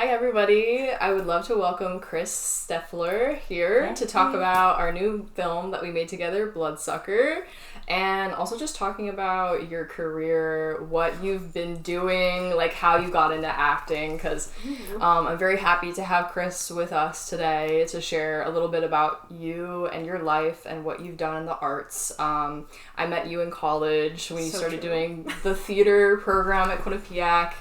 Hi everybody, I would love to welcome Chris Stoeffler here to talk about our new film that we made together, Bloodsucker, and also just talking about your career, what you've been doing, like how you got into acting, because I'm very happy to have Chris with us today to share a little bit about you and your life and what you've done in the arts. I met you in college when you started doing the theater program at Quinnipiac,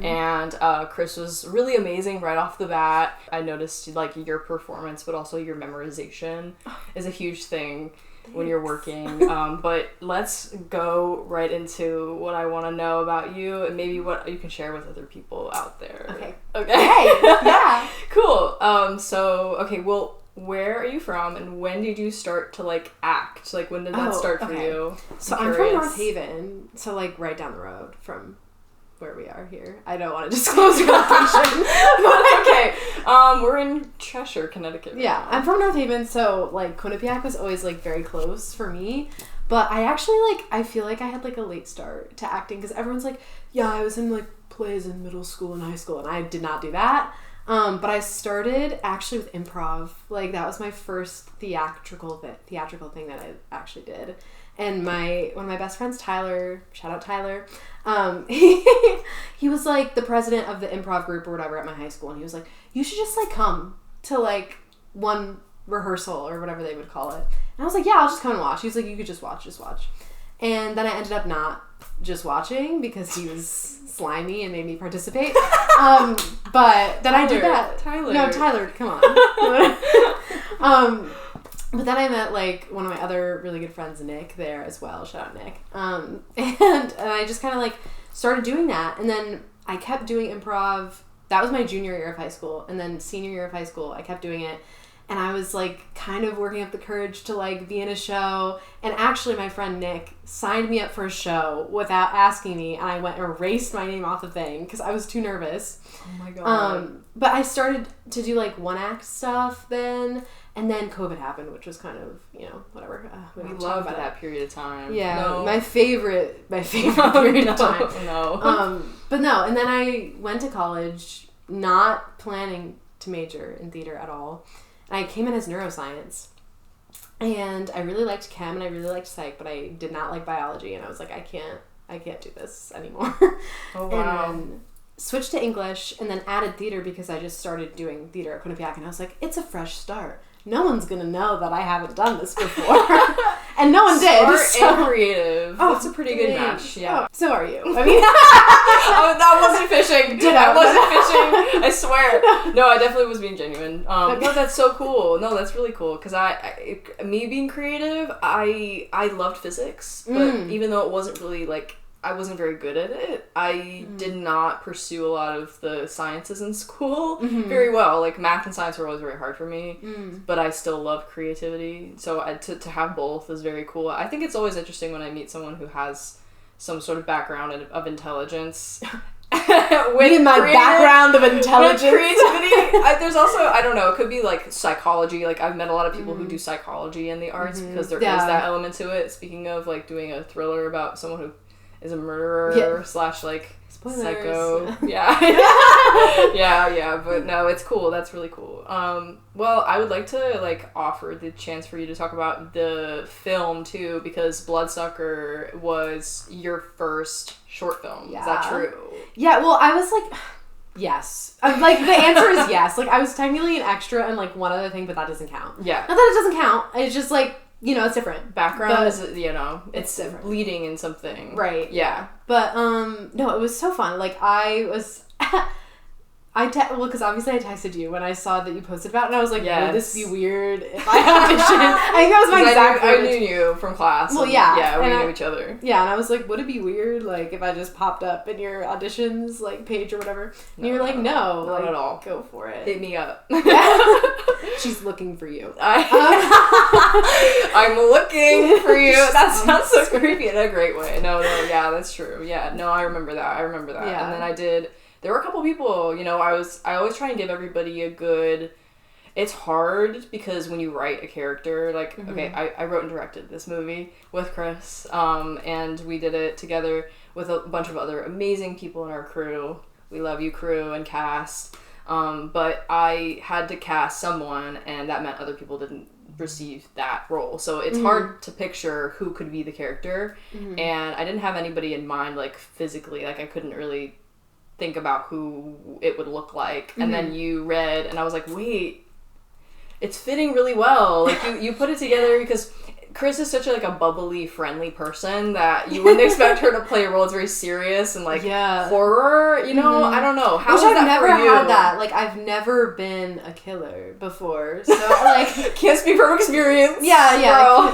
and Chris was really amazing right off the bat. I noticed like your performance, but also your memorization is a huge thing when you're working. But let's go right into what I want to know about you and maybe what you can share with other people out there. Okay. Hey, yeah. Cool. Well, where are you from and when did you start to like act? Like when did that start for you? So I'm from North Haven, so like right down the road from where we are here. I don't want to disclose your location. Okay. We're in Cheshire, Connecticut. Yeah, I'm from North Haven, so like Quinnipiac was always like very close for me. But I actually I feel like I had like a late start to acting because everyone's like, yeah, I was in like plays in middle school and high school, and I did not do that. But I started actually with improv. Like that was my first theatrical thing that I actually did. And one of my best friends, Tyler, shout out Tyler, he was like the president of the improv group or whatever at my high school, and he was like, you should just like come to like one rehearsal or whatever they would call it. And I was like, yeah, I'll just come and watch. He was like, you could just watch. And then I ended up not just watching because he was slimy and made me participate. But then I did that. Tyler, come on. But then I met like one of my other really good friends, Nick, there as well. Shout out Nick. And I just kind of like started doing that. And then I kept doing improv. That was my junior year of high school. And then senior year of high school, I kept doing it. And I was like kind of working up the courage to like be in a show. And actually my friend Nick signed me up for a show without asking me. And I went and erased my name off the thing because I was too nervous. Oh my God. But I started to do like one act stuff then. And then COVID happened, which was kind of, whatever. We loved that period of time. Yeah, no. my favorite period of time. No. But no, and then I went to college not planning to major in theater at all. And I came in as neuroscience. And I really liked chem and I really liked psych, but I did not like biology. And I was like, I can't do this anymore. Oh, wow. And then switched to English and then added theater because I just started doing theater at Quinnipiac. And I was like, it's a fresh start. No one's gonna know that I haven't done this before. And no one did. Smart and creative. That's a pretty good match. Yeah. Oh, so are you. I mean, that wasn't fishing. I wasn't fishing. I swear. No, I definitely was being genuine. No, that's so cool. No, that's really cool. Because me being creative, I loved physics, but even though it wasn't really like, I wasn't very good at it. I did not pursue a lot of the sciences in school very well. Like math and science were always very hard for me, but I still love creativity. So to have both is very cool. I think it's always interesting when I meet someone who has some sort of background of intelligence. With my background of intelligence. With creativity. There's also, I don't know, it could be like psychology. Like I've met a lot of people who do psychology in the arts because there is that element to it. Speaking of like doing a thriller about someone who is a murderer / like spoilers. Psycho. Yeah. yeah, but no, it's cool. That's really cool. Well, I would like to like offer the chance for you to talk about the film too, because Bloodsucker was your first short film. Yeah. Is that true? Yeah, well, I was like, yes. Like, the answer is yes. Like, I was technically an extra and like one other thing, but that doesn't count. Yeah. Not that it doesn't count. It's just like, it's different. Background is, it's different. Leading in something. Right. Yeah. But, no, it was so fun. Like, I was, because obviously I texted you when I saw that you posted about it, and I was like, would this be weird if I auditioned? I think that was my exact I knew you from class. Well, yeah. Yeah, we knew each other. Yeah, and I was like, would it be weird, like, if I just popped up in your auditions, like, page or whatever? And you're like, no. Not at all. Go for it. Hit me up. She's looking for you. I'm looking for you. That sounds so creepy in a great way. No, yeah, that's true. Yeah, no, I remember that. Yeah. And then there were a couple people, I always try and give everybody a good, it's hard because when you write a character, like, okay, I wrote and directed this movie with Chris, and we did it together with a bunch of other amazing people in our crew. We love you, crew and cast. But I had to cast someone, and that meant other people didn't receive that role. So it's hard to picture who could be the character, and I didn't have anybody in mind, like, physically. Like, I couldn't really think about who it would look like. And then you read, and I was like, wait, it's fitting really well. Like, you put it together because Chris is such a bubbly, friendly person that you wouldn't expect her to play a role that's very serious and, like, horror, you know? I don't know. How Which was I've that never for you? had that. Like, I've never been a killer before. So, like... Can't speak from experience. Yeah.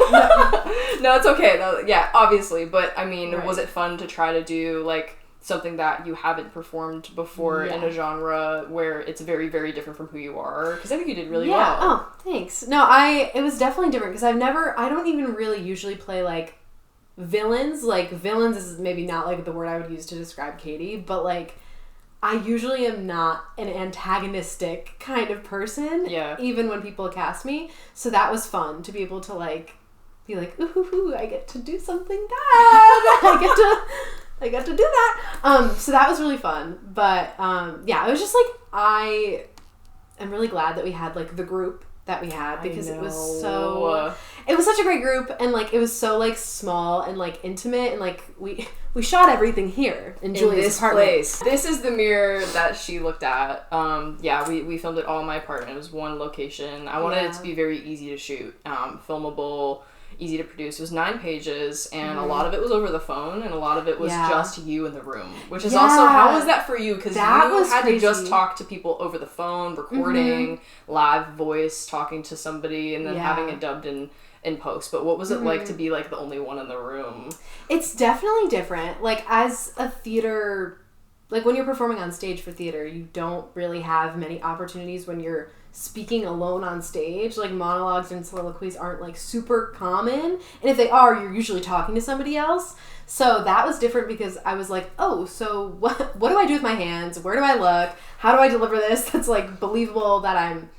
No, it's okay. No, yeah, obviously. But, I mean, was it fun to try to do, like, something that you haven't performed before in a genre where it's very, very different from who you are? Because I think you did really well. Oh, thanks. No, it was definitely different because I don't even really usually play, like, villains. Like, villains is maybe not, like, the word I would use to describe Katie, but, like, I usually am not an antagonistic kind of person. Yeah. Even when people cast me. So that was fun to be able to, like, be like, ooh, I get to do something bad. I got to do that. So that was really fun. But, yeah, it was just, like, I am really glad that we had, like, the group that we had because it was such a great group and, like, it was so, like, small and, like, intimate and, like, we shot everything here in Julia's apartment. Place. This is the mirror that she looked at. Yeah, we filmed it all in my apartment. It was one location. I wanted it to be very easy to shoot, filmable, easy to produce. It was 9 pages, and a lot of it was over the phone, and a lot of it was just you in the room. Which is also, how was that for you? Because you had to just talk to people over the phone, recording, live voice, talking to somebody, and then having it dubbed in post. But what was it like to be, like, the only one in the room? It's definitely different. Like, as a theater, like, when you're performing on stage for theater, you don't really have many opportunities when you're speaking alone on stage. Like, monologues and soliloquies aren't, like, super common, and if they are, you're usually talking to somebody else. So that was different because I was like, oh, so what do I do with my hands? Where do I look? How do I deliver this that's, like, believable, that I'm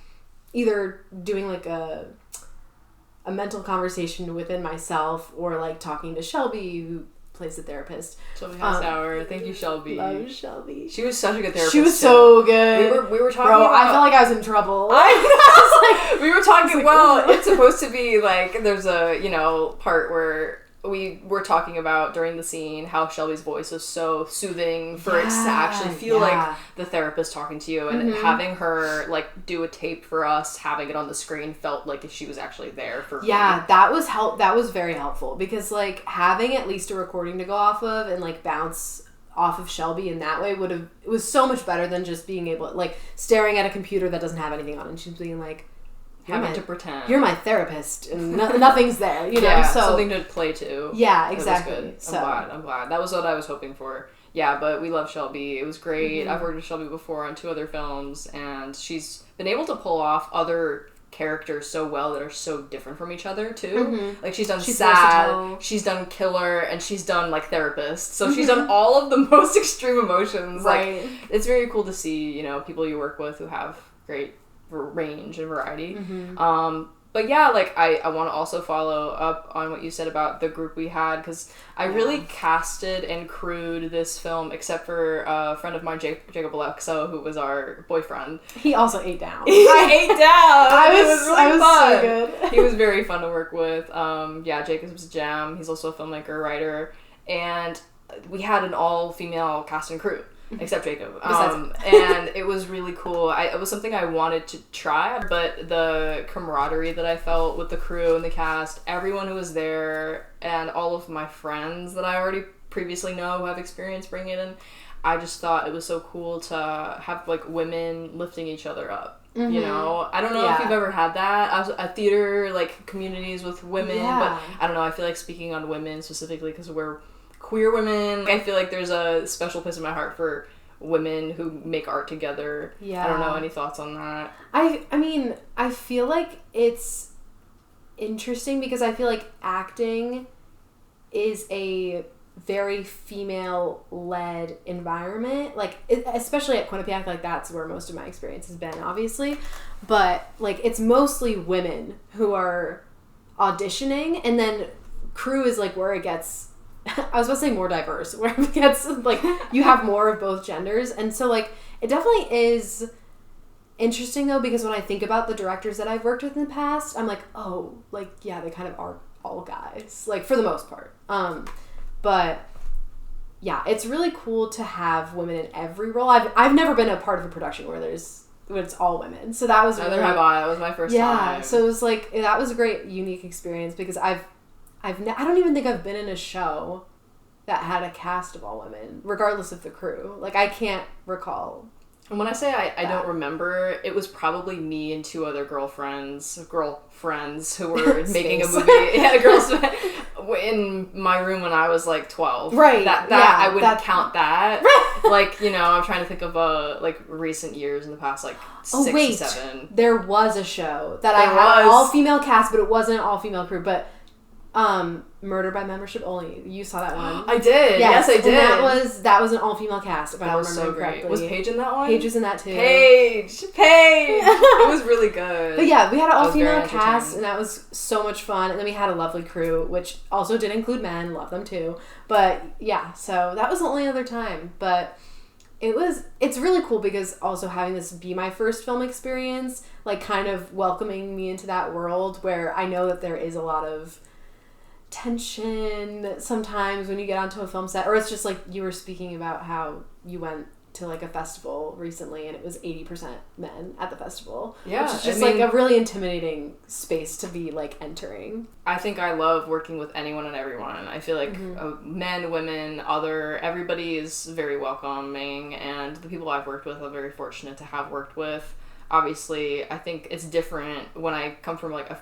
either doing, like, a mental conversation within myself or, like, talking to Shelby, who plays the therapist. Shelby Hour. Thank you, Shelby. Love Shelby. She was such a good therapist. She was so good. We were talking about... I felt like I was in trouble. We were talking, well, it's supposed to be, like, there's a, part where we were talking about during the scene how Shelby's voice was so soothing for it to actually feel like the therapist talking to you, and having her, like, do a tape for us, having it on the screen felt like she was actually there for me. That was very helpful because, like, having at least a recording to go off of and, like, bounce off of Shelby in that way it was so much better than just being able, like, staring at a computer that doesn't have anything on it and she's being like, having to pretend you're my therapist and nothing's there, know, so something to play to. Yeah, exactly. It was good. So I'm glad. That was what I was hoping for. Yeah, but we love Shelby. It was great. I've worked with Shelby before on 2 other films, and she's been able to pull off other characters so well that are so different from each other too. Like, she's done sad, versatile. She's done killer, and she's done, like, therapist. So she's done all of the most extreme emotions. Right. Like, it's very cool to see, people you work with who have great range and variety. But yeah, like, I want to also follow up on what you said about the group we had, because I really casted and crewed this film, except for a friend of mine, Jacob Alexo, who was our boyfriend. He also ate down. I ate down! It was really fun. So good. He was very fun to work with. Jacob was a jam. He's also a filmmaker, writer, and we had an all-female cast and crew. Except Jacob. And it was really cool. It was something I wanted to try, but the camaraderie that I felt with the crew and the cast, everyone who was there, and all of my friends that I already previously know who have experience bringing it in, I just thought it was so cool to have, like, women lifting each other up. I don't know if you've ever had that at theater, like, communities with women, but I don't know, I feel like speaking on women specifically because we're queer women, I feel like there's a special place in my heart for women who make art together. I don't know, any thoughts on that? I mean, I feel like it's interesting because I feel like acting is a very female-led environment, like, especially at Quinnipiac, like, that's where most of my experience has been, obviously, but, like, it's mostly women who are auditioning, and then crew is, like, where it gets, I was about to say more diverse, where it gets, like, you have more of both genders, and so, like, it definitely is interesting though, because when I think about the directors that I've worked with in the past, I'm like, oh, like, yeah, they kind of are all guys, like, for the most part. But yeah, it's really cool to have women in every role. I've never been a part of a production where it's all women, so that was neither have I. That was my first time. Yeah, so it was like, that was a great unique experience, because I don't even think I've been in a show that had a cast of all women, regardless of the crew. Like, I can't recall. And when I say I don't remember, it was probably me and 2 other girlfriends who were making a movie. Yeah, girls in my room when I was like 12. Right. I wouldn't count that. Right. Like, you know, I'm trying to think of like recent years in the past, like 6 to 7. There was a show that I had an all-female cast, but it wasn't an all-female crew, but Murder by Membership Only. You saw that one. I did. Yes, I did. And that was an all-female cast, if I remember so correctly. Was Paige in that one? Paige was in that too. Paige! It was really good. But yeah, we had an all-female cast, and that was so much fun. And then we had a lovely crew, which also did include men. Love them too. But yeah, so that was the only other time. But it's really cool, because also having this be my first film experience, like, kind of welcoming me into that world where I know that there is a lot of tension sometimes when you get onto a film set, or it's just like you were speaking about how you went to like a festival recently and it was 80% men at the festival. Yeah, which is just like a really intimidating space to be like entering. I think I love working with anyone and everyone. I feel like men, women, everybody is very welcoming, and the people I've worked with I'm very fortunate to have worked with. Obviously, I think it's different when I come from like a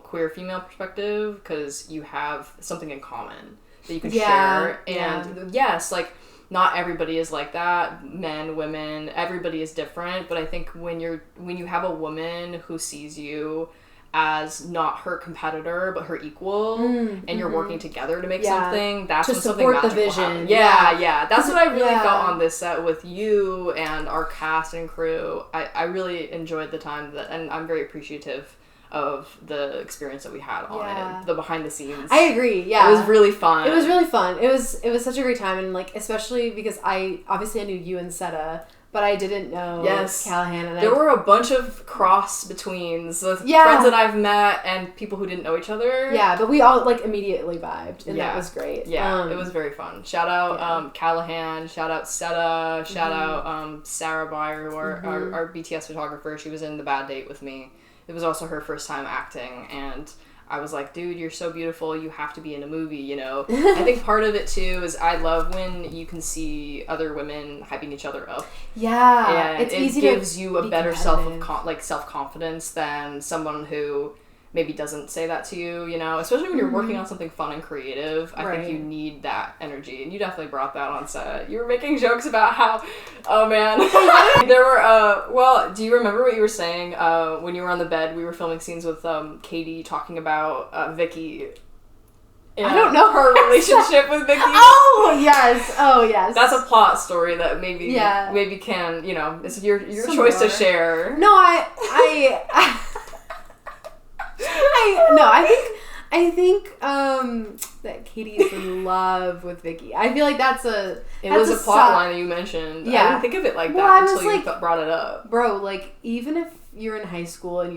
queer female perspective, because you have something in common that you can share. And yes, like, not everybody is like that. Men, women, everybody is different. But I think when you have a woman who sees you as not her competitor but her equal, and you're working together to make something, that's when something magical happens. Yeah. That's what I really felt on this set with you and our cast and crew. I really enjoyed the time and I'm very appreciative of the experience that we had on it, the behind the scenes. I agree. Yeah, it was really fun. It was really fun. It was such a great time, and like, especially because I knew you and Seta, but I didn't know Callahan. And there were a bunch of cross betweens with friends that I've met and people who didn't know each other. Yeah, but we all like immediately vibed, and that was great. Yeah, it was very fun. Shout out Callahan. Shout out Seta. Shout out Sarah Byer, who our BTS photographer. She was in The Bad Date with me. It was also her first time acting, and I was like, dude, you're so beautiful, you have to be in a movie, you know? I think part of it, too, is I love when you can see other women hyping each other up. Yeah, and it gives you a better self-confidence than someone who maybe doesn't say that to you, you know? Especially when you're working on something fun and creative. I think you need that energy, and you definitely brought that on set. You were making jokes about how, oh man, there were, do you remember what you were saying when you were on the bed? We were filming scenes with Katie talking about Vicky. I don't know her relationship with Vicky. Oh yes. That's a plot story that maybe can, you know, it's your choice to share. No, I think that Katie is in love with Vicky. I feel like it was a plot line that you mentioned. Yeah. I didn't think of it like that until you brought it up. Bro, like, even if you're in high school and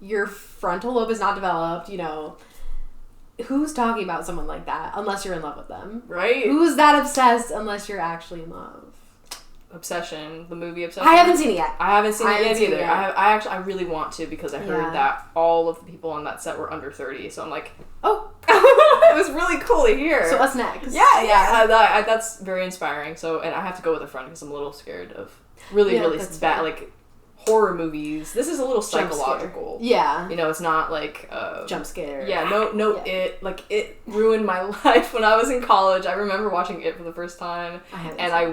your frontal lobe is not developed, you know, who's talking about someone like that unless you're in love with them? Right? Who's that obsessed unless you're actually in love? Obsession, the movie Obsession. I haven't seen it yet. I haven't seen it yet either. I really want to, because I heard that all of the people on that set were under 30, so I'm like, oh. It was really cool to hear. So us next. Yeah. That's very inspiring. So, and I have to go with a friend because I'm a little scared of really bad, like, horror movies. This is a little psychological. Yeah. You know, it's not like jump scare. Yeah, it ruined my life when I was in college. I remember watching it for the first time, and I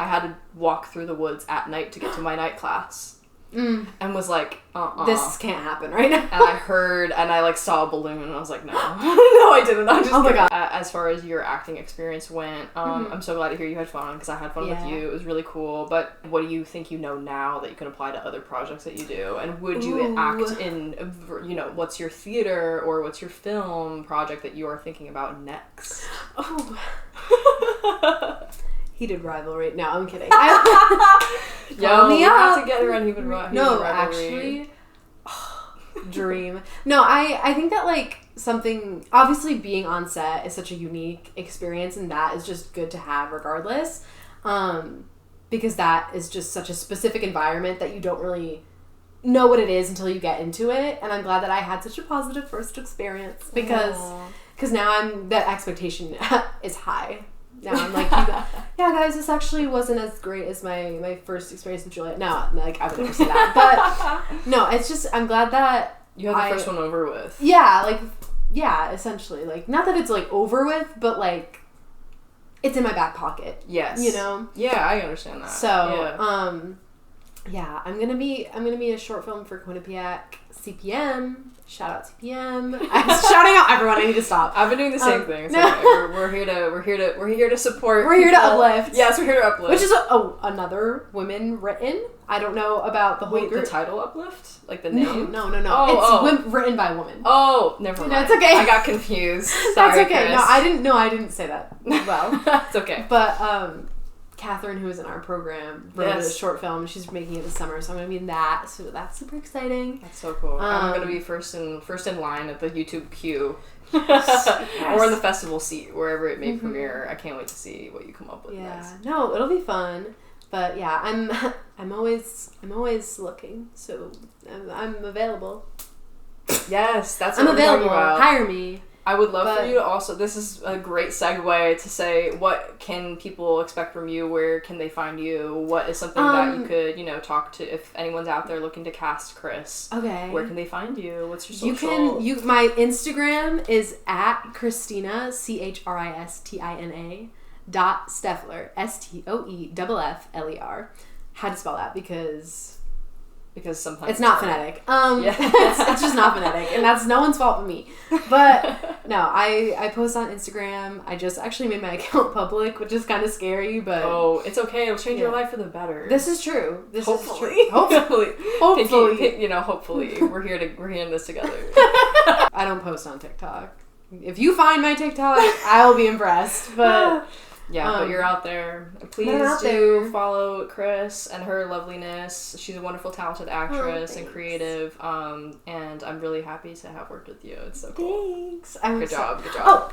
had to walk through the woods at night to get to my night class. And was like, this can't happen right now. And I heard, and I like saw a balloon, and I was like, no. No, I didn't. I'm just oh my god. As far as your acting experience went, I'm so glad to hear you had fun, because I had fun with you. It was really cool. But what do you think you know now that you can apply to other projects that you do? And would you act in, you know, what's your theater or what's your film project that you are thinking about next? Heated rivalry. No, I'm kidding. Yo, we have up. to get her on Human Rivalry. No, actually, dream. No, I think that like something, obviously being on set is such a unique experience, and that is just good to have regardless, because that is just such a specific environment that you don't really know what it is until you get into it. And I'm glad that I had such a positive first experience, because now that expectation is high. Now I'm like, yeah, guys, this actually wasn't as great as my first experience with Julia. No, like, I would never say that. But, no, it's just, I'm glad that you had the first one over with. Yeah, like, yeah, essentially. Like, not that it's, like, over with, but, like, it's in my back pocket. Yes. You know? Yeah, I understand that. So, yeah, I'm gonna be in a short film for Quinnipiac, CPM. Shout out CPM. I'm shouting out everyone. I need to stop. I've been doing the same thing. It's okay. We're here to support. We're here to uplift. Yes, we're here to uplift. Which is another women written. I don't know about the whole group. The title Uplift, like the name. No. It's written by women. Oh, never mind. No, it's okay. I got confused. Sorry, That's okay. Chris. No, I didn't say that well. It's okay. But Catherine, who is in our program, wrote a short film. She's making it this summer, so I'm gonna be in that. So that's super exciting. That's so cool. I'm gonna be first in line at the YouTube queue, yes. or in the festival seat, wherever it may premiere. I can't wait to see what you come up with next. No, it'll be fun. But yeah, I'm always looking, so I'm available. Yes, that's I'm what available. We're talking about. Hire me. I would love for you to also, this is a great segue to say, what can people expect from you? Where can they find you? What is something that you could, talk to, if anyone's out there looking to cast Chris? Okay. Where can they find you? What's your social? My Instagram is at Christina, CHRISTINA, .Stoeffler, STOEFFLER. Had to spell that because sometimes it's not phonetic. It's just not phonetic, and that's no one's fault but me. But no, I post on Instagram. I just actually made my account public, which is kind of scary, but it's okay. It'll change your life for the better. This is true. Hopefully. Hopefully, we're here in this together. I don't post on TikTok. If you find my TikTok, I will be impressed. But yeah, but you're out there. Please do follow Chris and her loveliness. She's a wonderful, talented actress and creative. And I'm really happy to have worked with you. It's so cool. Thanks. Good job. Oh,